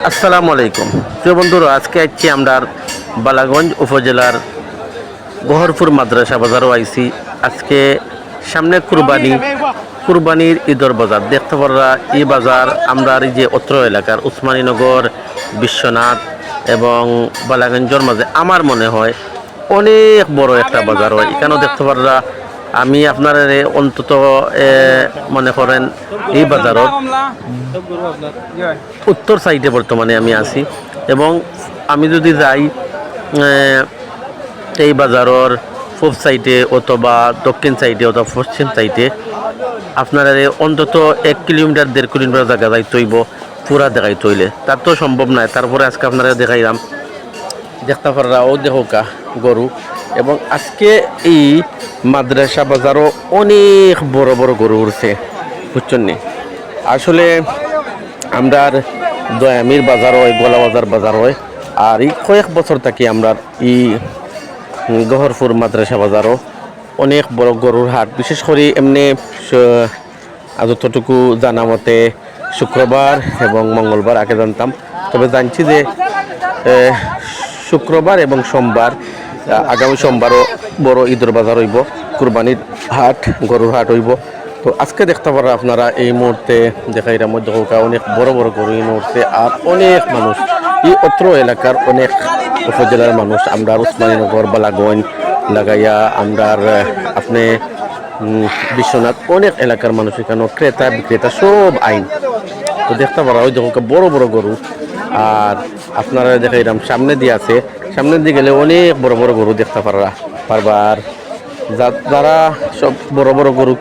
আসসালামু আলাইকুম প্রিয় বন্ধুরা, আজকে আইছি আমরা বালাগঞ্জ উপজেলার গহরপুর মাদ্রাসা বাজারও আইছি। আজকে সামনে কুরবানির ঈদর বাজার দেখতে পারা। এই বাজার আমরা এই যে অত্র এলাকার উসমানীনগর, বিশ্বনাথ এবং বালাগঞ্জের মাঝে আমার মনে হয় অনেক বড় একটা বাজার হয়। এখানেও দেখতে পারা আমি আপনার অন্তত মনে করেন এই বাজারত উত্তর সাইডে বর্তমানে আমি আছি এবং আমি যদি যাই এই বাজারের পূব সাইডে অথবা দক্ষিণ সাইডে অথবা পশ্চিম সাইডে আপনারা অন্তত 1 কিলোমিটার 1.5 কিলোমিটার জায়গা যাইতে হইব পুরা দেখাইতে হইলে। তার তো সম্ভব নয়। তারপরে আজকে আপনারা দেখাইলাম দেখতে পারা ও দেখোকা গরু। এবং আজকে এই মাদ্রাসা বাজারও অনেক বড় বড় গরু উঠছে, বুঝছেন নি? আসলে আমরা দয়ামির বাজার হয়, গোলাবাজার বাজার হয়, আর এই কয়েক বছর থাকি আমরা এই গহরপুর মাদ্রাসা বাজারও অনেক বড় গরুর হাট। বিশেষ করে এমনি যতটুকু জানা মতে শুক্রবার এবং মঙ্গলবার আগে জানতাম, তবে জানছি যে শুক্রবার এবং সোমবার, আগামী সোমবারও বড় ঈদের বাজার হইব, কুরবানির হাট, গরুর হাট হইব। তো আজকে দেখতে পারা আপনারা এই মুহূর্তে দেখাইরা মধ্যে অনেক বড় বড় গরু এই মুহূর্তে, আর অনেক মানুষ এই অত্র এলাকার অনেক উপজেলার মানুষ আমরা উসমানীনগর, বালাগঞ্জ লাগাইয়া আমরা আপনি বিশ্বনাথ অনেক এলাকার মানুষ এখানে ক্রেতা বিক্রেতা সব আইন। তো দেখতে পারা ওই দেখো বড় বড় গরু। আর আপনারা দেখাইলাম সামনে দিয়ে আছে, সামনের দিকে গেলে অনেক বড় বড় গরু দেখতে পারবার। যারা সব বড় বড় গরু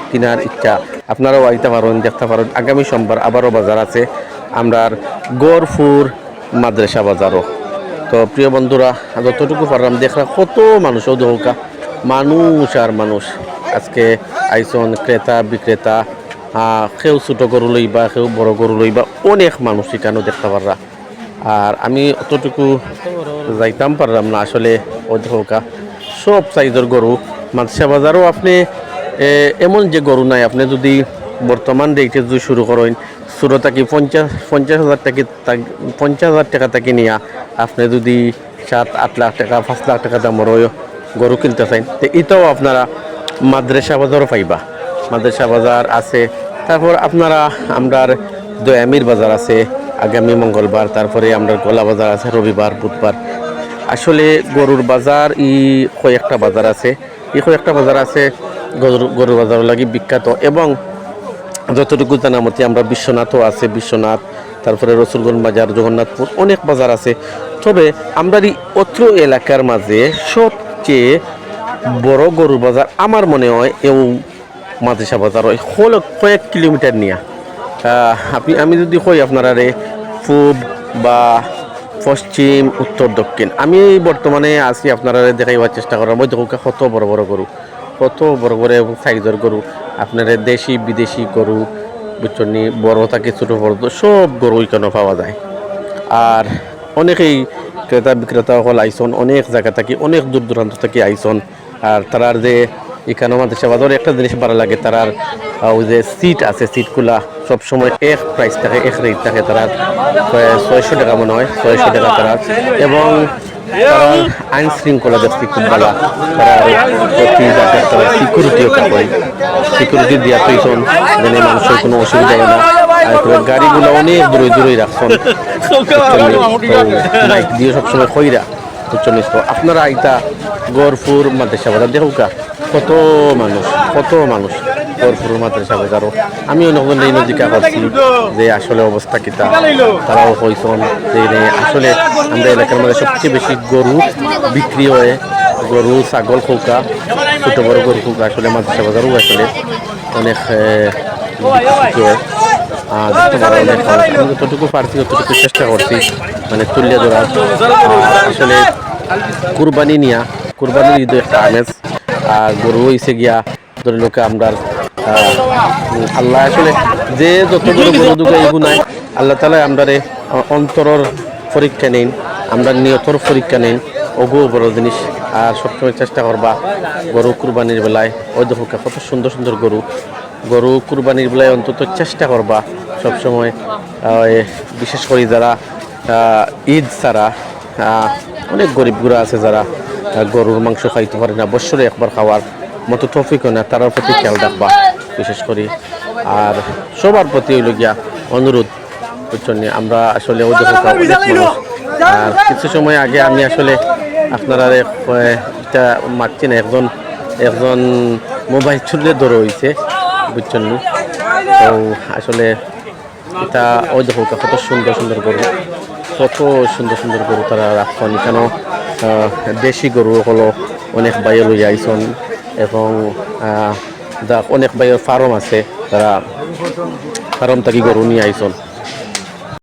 কেনার ইচ্ছা আপনারাও আইতে পারেন, দেখতে পারেন। আগামী সোমবার আবারও বাজার আছে আমরার গহরপুর মাদ্রাসা বাজারও। তো প্রিয় বন্ধুরা, যতটুকু পারলাম দেখরা কত মানুষ ও দৌকা মানুষ আর মানুষ আজকে আইসন, ক্রেতা বিক্রেতা, কেউ ছোট গরু লইবা, কেউ বড় গরু লইবা, অনেক মানুষ এখানেও দেখতে পাররা। আর আমি অতটুকু যাইতাম পারলাম না আসলে ও দৌকা সব সাইজের গরু মাদ্রাসা বাজারও। আপনি এমন যে গরু নাই, আপনি যদি বর্তমান রেটে যদি শুরু করেন শুরু থাকি 50,000 টাকা থেকে নিয়ে আপনি যদি 7-8 লাখ টাকা 5 লাখ টাকা দামের গরু কিনতে চান, তো এটাও আপনারা মাদ্রাসা বাজারও পাইবা। মাদ্রাসা বাজার আছে। তারপর আপনারা আমরার দয়ামির বাজার আছে আগামী মঙ্গলবার, তারপরে আমরা গোলা বাজার আছে রবিবার বুধবার। আসলে গরুর বাজার কয়েকটা বাজার আছে, এই কয়েকটা বাজার আছে গরুর বাজার লাগি বিখ্যাত। এবং যতটুকু জানা মতে আমরা বিশ্বনাথও আছে, বিশ্বনাথ, তারপরে রসুলগঞ্জ বাজার, জগন্নাথপুর অনেক বাজার আছে। তবে আমরা এই অত্র এলাকার মাঝে সবচেয়ে বড় গরুর বাজার আমার মনে হয় এও মাদ্রাসা বাজার হয়, কয়েক কিলোমিটার নিয়ে। আমি যদি কই আপনারা পূব বা পশ্চিম, উত্তর, দক্ষিণ, আমি বর্তমানে আছি আপনারা দেখাইবার চেষ্টা করার মধ্যে কত বড় বড় গরু, কত বড় বড় এবং সাইজের গরু। আপনার দেশি বিদেশি গরু, বুঝছেন, বড় থাকে ছোটো বড় সব গরু এখানে পাওয়া যায়। আর অনেকেই ক্রেতা বিক্রেতা হল আইসন, অনেক জায়গা থাকি, অনেক দূর দূরান্ত থেকে আইসন। আর তারার যে এখানে মাদ্রাসা বাজারে একটা জিনিস ভালো লাগে, তারার ওই যে সিট আছে, সিটগুলা সবসময় এক প্রাইস থাকে, এক রেট থাকে। তারার 600 টাকা মনে হয়, 600 টাকা তারার। এবং তারা আইন শৃঙ্খলা দেখছি খুব ভালো। তারা সিকিউরিটিও থাকে, সিকিউরিটি দিয়া তৈন যেন মানুষের কোনো অসুবিধা হয় না। আর গাড়িগুলো অনেক দূরে দূরেই রাখছেন, বাইক দিয়ে সবসময় খইরা, বুঝছেন। তো আপনারা আইতা গহরপুর মাদ্রাসা বাজার দেখুকা কত মানুষ গহরপুর মাদ্রাসা বাজারও। আমি অনেকজন এই নদীকা করছি যে আসলে অবস্থা কিতা, তারাও কইসন যে আসলে আমরা এলাকার মধ্যে সবচেয়ে বেশি গরু বিক্রি হয়, গরু ছাগল খৌকা, ছোটো বড় গরু খৌকা আসলে মাদ্রাসা বাজারও আসলে অনেক বিক্রি হয়। যতটুকু পারছি ততটুকু চেষ্টা করছি মানে তুলিয়া ধরার। আসলে কুরবানির ঈদের একটা আমেজ। আর গরু হয়েছে গিয়া ধরে লোকে আমরা আল্লাহ আসলে যে যত বড় গরু দুটো এগু নাই, আল্লাহ তালা আমরা অন্তরের পরীক্ষা নেন, আমরা নিয়তর পরীক্ষা নেন, ওগু বড় জিনিস। আর সবসময় চেষ্টা করবা গরু কুরবানির বেলায় ওই দেখো কত সুন্দর সুন্দর গরু গরু কুরবানির বেলায় অন্তত চেষ্টা করবা সবসময়, বিশেষ করে যারা ঈদ ছাড়া অনেক গরিব গুড়া আছে যারা গরুর মাংস খাইতে পারে না, বছরে একবার খাওয়ার মতো তৌফিক হয় না, তার প্রতি খেয়াল রাখবা বিশেষ করে। আর সবার প্রতি হইল গিয়া অনুরোধ, বুঝছেন, আমরা আসলে ওই দেখো অনেক মানুষ। আর কিছু সময় আগে আমি আসলে আপনারা এটা মারছি না, একজন মোবাইল ছুটলে ধরে হয়েছে, বুঝছেন। তো আসলে এটা ওই দেখো কত সুন্দর সুন্দর গরু, কত সুন্দর সুন্দর গরু তারা রাখছেন এখানে। দেশি গরু হলো অনেক বাইরে লইয়া আইসন, এবং অনেক বাইরের ফার্ম আছে, তারা ফার্ম থাকি গরু নিয়ে আইসন।